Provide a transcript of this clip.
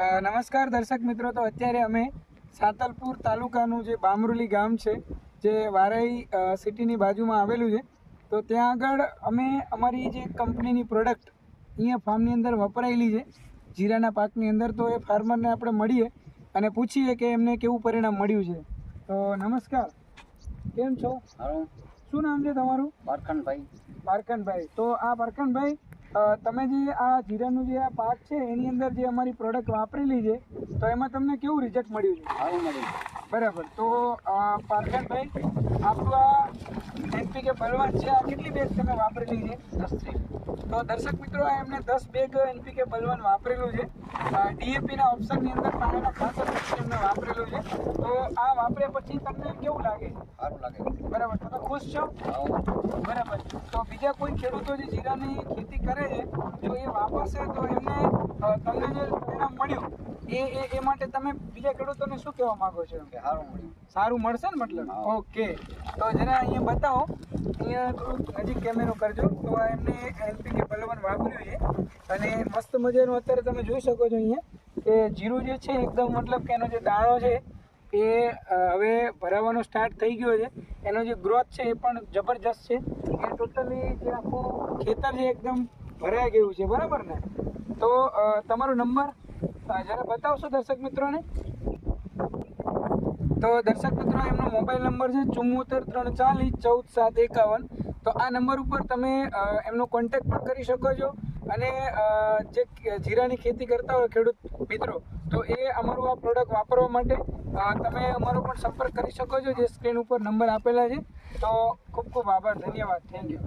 નમસ્કાર દર્શક મિત્રો, તો અત્યારે અમે સાતલપુર તાલુકાનું જે બામરુલી ગામ છે જે વારઈ સિટીની બાજુમાં આવેલું છે, તો ત્યાં આગળ અમે અમારી જે કંપનીની પ્રોડક્ટ અહીંયા ફાર્મની અંદર વપરાયેલી છે જીરાના પાકની અંદર, તો એ ફાર્મરને આપણે મળીએ અને પૂછીએ કે એમને કેવું પરિણામ મળ્યું છે. તો નમસ્કાર, કેમ છો? શું નામ છે તમારું? પારખનભાઈ. પારખનભાઈ, તો આ પારખનભાઈ તમે જે આ જીરાનું જે આ પાક છે એની અંદર જે અમારી પ્રોડક્ટ વાપરેલી છે, તો એમાં તમને કેવું રિઝલ્ટ મળ્યું છે? સારું મળ્યું. બરાબર. તો પારખનભાઈ, આપણું આ એનપીકે બલવાન છે, આ કેટલી બેગ તમે વાપરેલી છે? 10 તો દર્શક મિત્રો, આ એમને 10 બેગ એનપીકે બલવાન વાપરેલું છે. ડીએપીના ઓપ્શનની અંદર પાયાના ખાતર એમને વાપરેલું છે. તો આ વાપર્યા પછી તમને કેવું લાગે? સારું લાગે. બરાબર. તમે ખુશ છો? બરાબર. તો બીજા કોઈ ખેડૂતો જે જીરાની ખેતી કરે છે, જો એ વાપરશે તો એમને તમને જે પરિણામ મળ્યું એ માટે તમે બીજા ખેડૂતોને શું કહેવા માંગો છો? કે સારું મળ્યું. સારું મળશે ને મતલબ? ઓકે. તો જરા અહીંયા બતાવો, અહીંયા થોડુંક નજીક કેમેરો કરજો. તો આ એમને એનપીકે બલવાન વાપર્યું છે અને મસ્ત મજાનું અત્યારે તમે જોઈ શકો છો અહીંયા કે જીરું જે છે એકદમ મતલબ કે એનો જે દાણો છે એ હવે ભરાવાનો સ્ટાર્ટ થઈ ગયો છે. એનો જે ગ્રોથ છે એ પણ જબરજસ્ત છે. એ ટોટલી જે આખું ખેતર છે એકદમ ભરાઈ ગયું છે. બરાબર ને? તો તમારો નંબર જરા બતાવશો દર્શક મિત્રોને? તો દર્શક મિત્રો, એમનો મોબાઈલ નંબર છે 74 340 14 751. તો આ નંબર ઉપર તમે એમનો કોન્ટેક્ટ પણ કરી શકો છો. અને જે જીરાની ખેતી કરતા હોય ખેડૂત મિત્રો, તો એ અમારું આ પ્રોડક્ટ વાપરવા માટે તમે અમારો પણ સંપર્ક કરી શકો છો, જે સ્ક્રીન ઉપર નંબર આપેલા છે. તો ખૂબ ખૂબ આભાર, ધન્યવાદ, થેન્ક યુ.